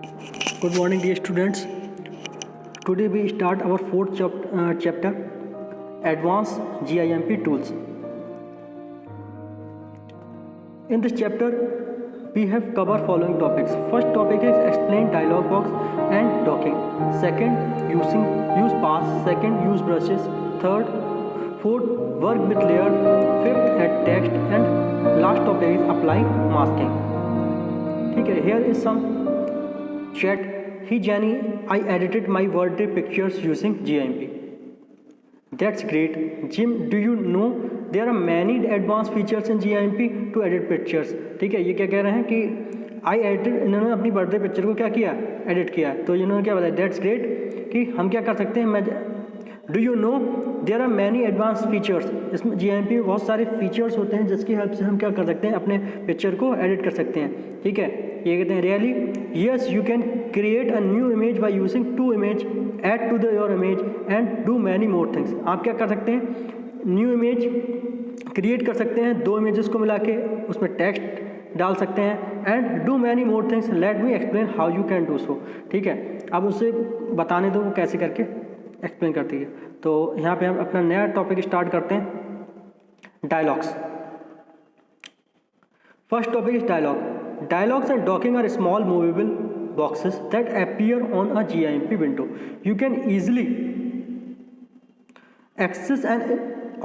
Good morning, dear students. Today we start our fourth chapter, Advanced GIMP Tools. In this chapter, we have covered following topics. First topic is explain dialog box and docking. Second, use paths. Second, use brushes. Third, fourth, work with layer. Fifth, add text. And last topic is apply masking. ठीक है, here is some chat. Hey Jenny, I edited my birthday pictures using GIMP. That's great. Jim, do you know there are many advanced features in GIMP to edit pictures? ठीक है, ये क्या कह रहे हैं कि I edited, इन्होंने अपनी बर्थडे पिक्चर को क्या किया, एडिट किया. तो इन्होंने क्या बताया, दैट्स ग्रेट कि हम क्या कर सकते हैं. Do you know there are many advance features. इसमें GIMP में बहुत सारे फीचर्स होते हैं जिसकी हेल्प से हम क्या कर सकते हैं, अपने पिक्चर को एडिट कर सकते हैं. ठीक है, ये कहते हैं really yes you can create a new image by using to image, add to the your image and do many more things. आप क्या कर सकते हैं, न्यू इमेज क्रिएट कर सकते हैं, दो इमेजेस को मिला के उसमें टेक्स्ट डाल सकते हैं and do many more things. Let me explain how you can do so. ठीक है, अब उसे बताने दो वो कैसे करके एक्सप्लेन करती है. तो यहाँ पे हम अपना नया टॉपिक स्टार्ट करते हैं, dialogs. First topic is dialog. Dialogs and docking are small movable boxes that appear on a GIMP window. You can easily access an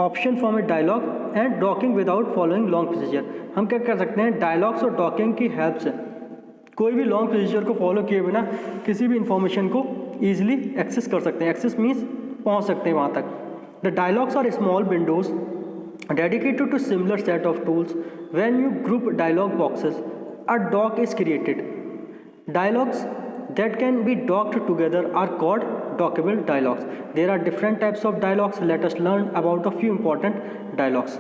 option from a dialog and docking without following long procedure. हम क्या कर सकते हैं, dialogues और docking की help से कोई भी लॉन्ग प्रोसीजर को फॉलो किए बिना किसी भी इंफॉर्मेशन को ईजिली एक्सेस कर सकते हैं. एक्सेस मीन्स पहुंच सकते हैं वहाँ तक. The dialogs are small windows dedicated to similar set of tools. When you group dialog boxes, a dock is created. Dialogs that can be docked together are called dockable dialogs. There are different types of dialogs. Let us learn about a few important dialogs.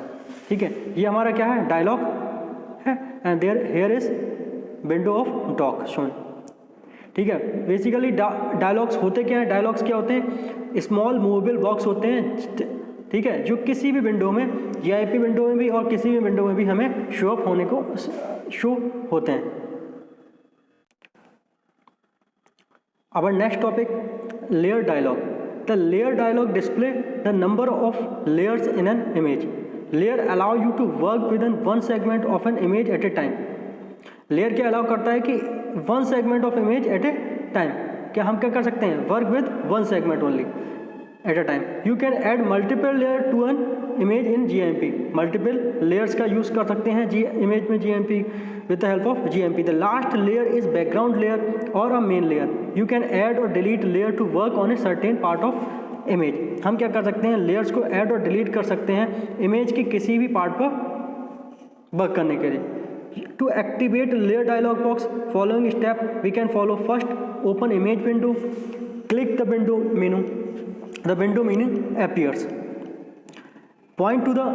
ठीक है, ये हमारा क्या है, dialogue है and here is window of dock shown. ठीक है, basically dialogues होते क्या हैं, डायलॉग्स क्या होते हैं, स्मॉल मूवेबल बॉक्स होते हैं. ठीक है, जो किसी भी विंडो में, GIMP विंडो में भी और किसी भी विंडो में भी हमें शो अप होने को शो होते हैं. Our next topic, layer dialog. The layer dialog display the number of layers in an image. Layer allow you to work within one segment of an image at a time. Layer क्या allow करता है कि one segment of image at a time. क्या हम क्या कर सकते हैं, work with one segment only at a time. You can add multiple layer to an image in GIMP. Multiple layers का use कर सकते हैं image में GIMP with the help of GIMP. The last layer is background layer or a main layer. You can add or delete layer to work on a certain part of image. हम क्या कर सकते हैं, layers को add और delete कर सकते हैं image के किसी भी part पर work करने के लिए. To activate layer dialog box, following step we can follow. First, open image window, click the window menu. The window menu appears. Point to the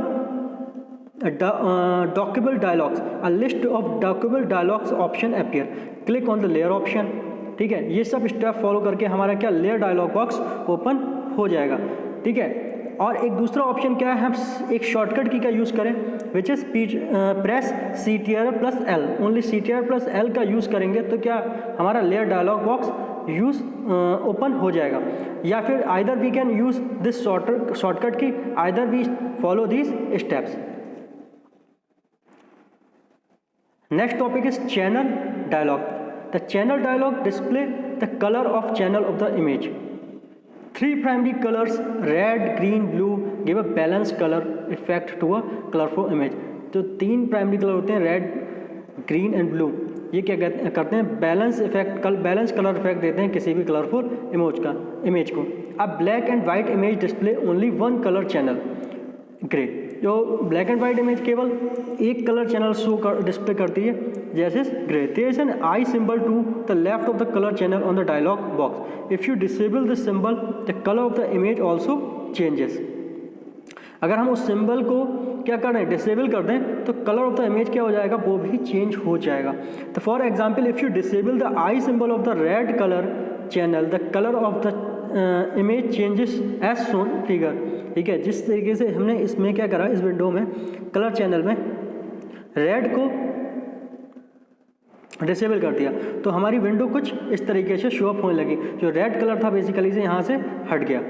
dockable dialogs. A list of dockable dialogs option appear. Click on the layer option. ठीक है, ये सब step follow करके हमारा क्या, layer dialog box open हो जाएगा. ठीक है, और एक दूसरा ऑप्शन क्या है, हम एक शॉर्टकट की का यूज़ करें which is press CTRL+L. Only CTRL+L का यूज़ करेंगे तो क्या हमारा layer dialog box use open हो जाएगा. या फिर either we can use this shortcut key, either we follow these steps. Next topic is channel dialog. The channel dialog display the color of channel of the image. Three primary colors, red, green, blue, give a balanced color effect to a colorful image. तो तीन primary colour होते हैं, red, green and blue. ये क्या करते हैं, balance colour effect देते हैं किसी भी कलरफुल इमेज को. अब black and white image display only one colour channel, grey. जो ब्लैक एंड वाइट इमेज केवल एक कलर चैनल डिस्प्ले करती है, जैसे grey. There is an eye symbol to the left of the colour channel on the dialog box. If you disable this symbol the colour of the image also changes. अगर हम उस symbol को क्या कर रहे हैं, डिसेबल कर दें, तो कलर ऑफ द इमेज क्या हो जाएगा, वो भी चेंज हो जाएगा. तो for example, if you disable the eye symbol of the red colour channel, the colour of the image changes as shown figure. ठीक है, जिस तरीके से हमने इसमें क्या करा, इस विंडो में कलर चैनल में रेड को डिसेबल कर दिया तो हमारी विंडो कुछ इस तरीके से शो अप होने लगी। जो रेड कलर था बेसिकली से यहाँ से हट गया।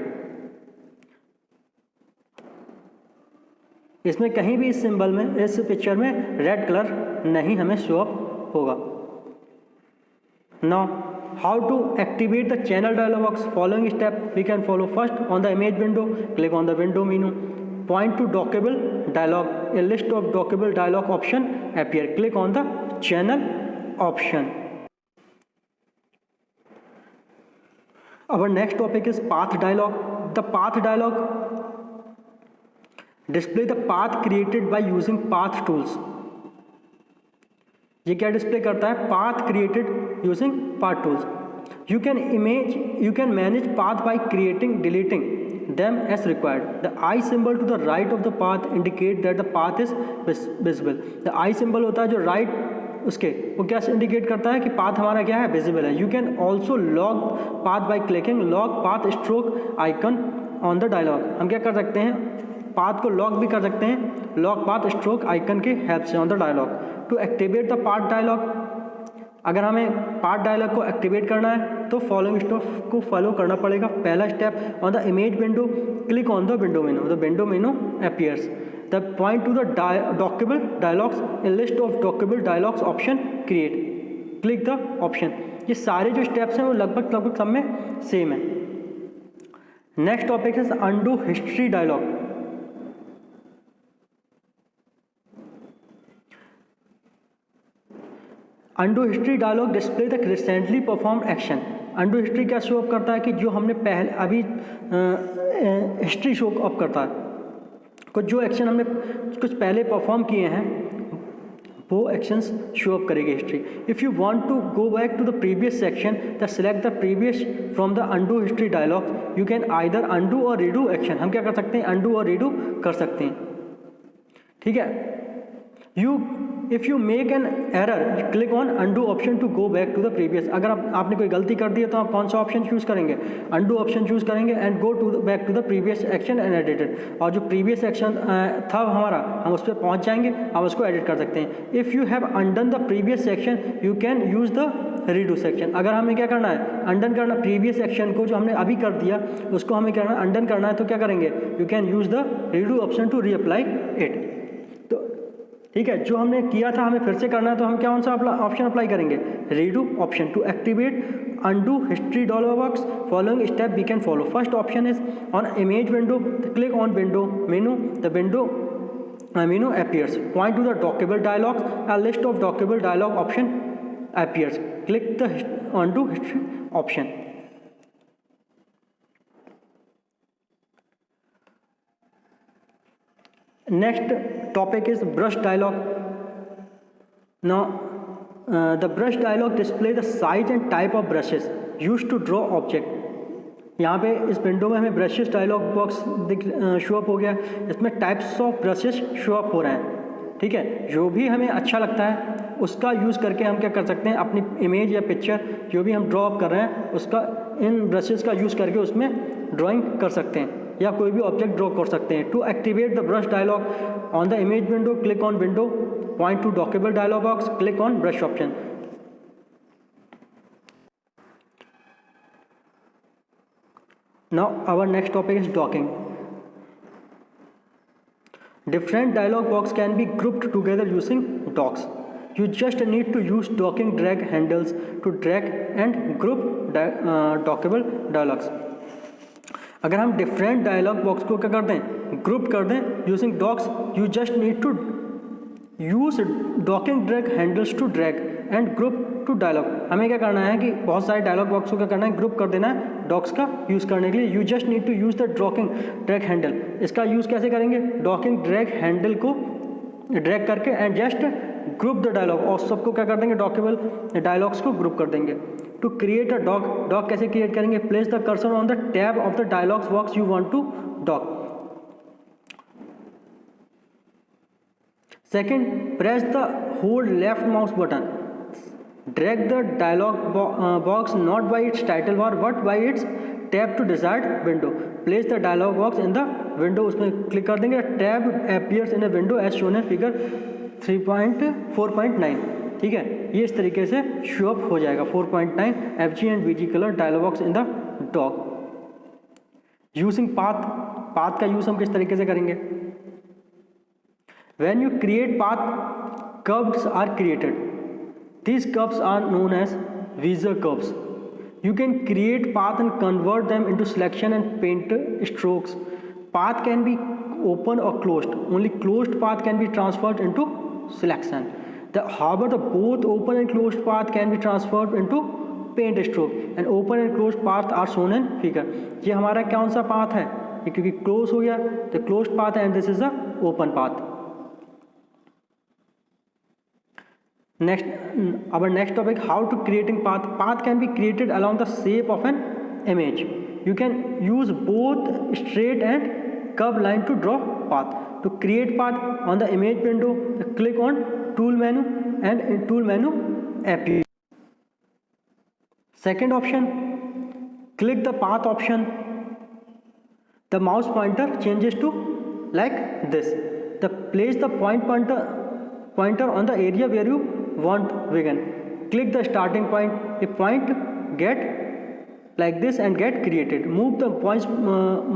इसमें कहीं भी इस सिंबल में, इस पिक्चर में रेड कलर नहीं हमें शो अप होगा। Now how to activate the channel dialog box? Following step we can follow. First, on the image window click on the window menu, point to dockable dialog, a list of dockable dialog option appear, click on the channel option. Our next topic is path dialog. The path dialog display the path created by using path tools. ये क्या display करता है? Path created using path tools. You can manage path by creating, deleting them as required. The eye symbol to the right of the path indicate that the path is visible. The eye symbol होता है जो right उसके, वो क्या indicate करता है कि path हमारा क्या है? विजिबल है. You can also log path by clicking log path stroke icon on the dialog. हम क्या कर सकते हैं? पाथ को लॉक भी कर सकते हैं लॉक पाथ स्ट्रोक आइकन के हेल्प से on the dialog. To activate the path dialog, अगर हमें पाथ डायलॉग को एक्टिवेट करना है तो फॉलोइंग स्टेप को फॉलो करना पड़ेगा. पहला step, on the image window click on the window menu. The window menu appears. The point to the dockable dialogs, a list of dockable dialogs option create, click the option. ये सारे जो steps हैं वो लगभग सब में same है. Next topic है undo history dialog. Undo history dialog display the recently performed action. Undo history क्या शो अप करता है कि जो हमने पहले अभी हिस्ट्री शो अप करता है. कुछ जो एक्शन हमने कुछ पहले परफॉर्म किए हैं वो एक्शंस शो अप करेगी history. If you want to go back to the previous section the select the previous from the undo history dialog. You can either undo or redo action. हम क्या कर सकते हैं? Undo or redo कर सकते हैं. ठीक है. If you make an error, click on undo option to go back to the previous. अगर आपने कोई गलती कर दी है तो आप कौन सा ऑप्शन चूज़ करेंगे? undo ऑप्शन चूज़ करेंगे and go to back to the previous action and edited. और जो प्रीवियस एक्शन था हमारा, हम उस पर पहुँच जाएंगे, हम उसको एडिट कर सकते हैं. If you have undone the previous section you can use the redo section. अगर हमें क्या करना है? अनडन करना. प्रीवियस एक्शन को जो हमने अभी कर दिया उसको हमें करना अनडन करना है तो क्या करेंगे? You can use the redo option to reapply it. ठीक है. जो हमने किया था हमें फिर से करना है तो हम कौन सा ऑप्शन अप्लाई करेंगे? Redo option. To activate undo history dialog box, following step we can follow. First option is on image window, click on window menu. The window menu appears. Point to the dockable dialogs, a list of dockable dialog option appears. Click the undo history option. Next topic is brush dialog. Now the brush dialog display the size and type of brushes used to draw object. यहाँ पे इस window में हमें brushes dialog box show up हो गया. इसमें types of brushes show up हो रहे हैं. ठीक है. जो भी हमें अच्छा लगता है उसका यूज़ करके हम क्या कर सकते हैं? अपनी इमेज या पिक्चर जो भी हम ड्रॉ अप कर रहे हैं उसका इन ब्रशेस का यूज़ करके उसमें ड्राइंग कर सकते हैं या कोई भी ऑब्जेक्ट ड्रॉ कर सकते हैं. To activate the brush dialog, on the image window click on window, point to dockable dialog box, click on brush option. Now our next topic is docking. Different dialog box can be grouped together using docks. You just need to use docking drag handles to drag and group dockable dialogs. अगर हम different dialogue box को क्या कर दें? Group कर दें using docks. You just need to use docking drag handles to drag and group to dialog. हमें क्या करना है कि बहुत सारे डायलॉग बॉक्स को क्या करना है? ग्रुप कर देना है डॉक्स का यूज़ करने के लिए. You just need to use the docking drag handle. इसका यूज़ कैसे करेंगे? डॉकिंग ड्रैग हैंडल को ड्रैग करके and just group the dialog. और सबको क्या कर देंगे? डॉकेबल डायलॉग्स को ग्रुप कर देंगे. टू क्रिएट अ डॉक कैसे क्रिएट करेंगे? Place the cursor on the tab of the dialogs box you want to dock. Second, press the hold left mouse button. Drag the dialog box not by its title bar but by its tab to desired window. Place the dialog box in the window. उसमें click कर देंगे. Tab appears in a window as shown in figure 3.4.9. ठीक है, ये इस तरीके से show up हो जाएगा 4.9 FG and VG colour dialogue box in the dog. Using path का यूज हम किस तरीके से करेंगे? When you create path, curves are created. These curves are known as Bezier curves. You can create path and convert them into selection and paint strokes. Path can be open or closed. Only closed path can be transferred into selection. However, the both open and closed path can be transferred into paint stroke. And open and closed path are shown in figure. ये हमारा कौन सा path है? ये क्योंकि close हो गया तो closed path है and this is the open path. Our next topic, how to creating path. Path can be created along the shape of an image. You can use both straight and curved line to draw path. To create path, on the image window, click on tool menu and in tool menu appear. Second option, click the path option. The mouse pointer changes to like this. Place the pointer on the area where you want begin. Click the starting point. A point get like this and get created. Move the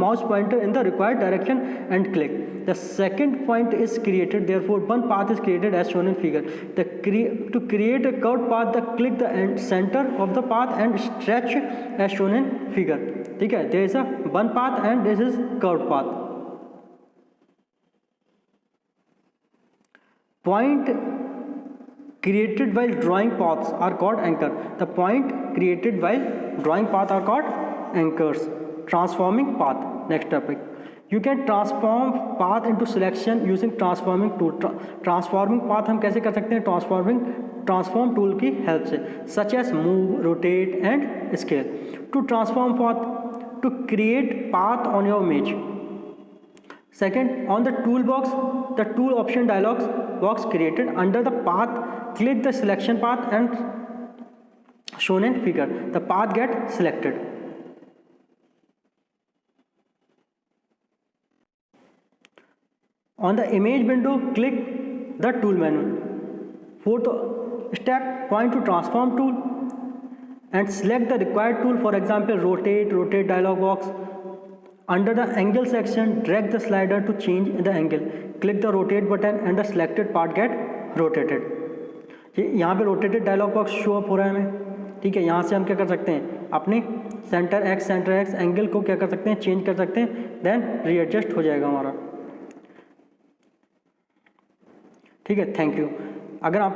mouse pointer in the required direction and click. The second point is created, therefore one path is created as shown in figure. To create a curved path, click the center of the path and stretch as shown in figure. ठीक है, there is a one path and this is curved path. Point created while drawing paths are called anchor. The point created while drawing path are called anchors. Transforming path. Next topic. You can transform path into selection using transforming tool. Transforming path हम कैसे कर सकते हैं? Transform tool की help से, such as move, rotate and scale. To transform path, to create path on your image. Second, on the toolbox, the tool option dialog box created under the path, click the selection path and shown in figure. The path get selected. On the image window, click the tool menu. Fourth step, point to transform tool and select the required tool. For example, rotate dialog box. Under the angle section, drag the slider to change the angle. Click the rotate button and the selected part get rotated. यहाँ पे rotated dialog box show up हो रहा है हमें, ठीक है। यहाँ से हम क्या कर सकते हैं? अपने सेंटर एक्स एंगल को क्या कर सकते हैं? चेंज कर सकते हैं, देन रीएडजस्ट हो जाएगा हमारा, ठीक है। Thank you. अगर आपको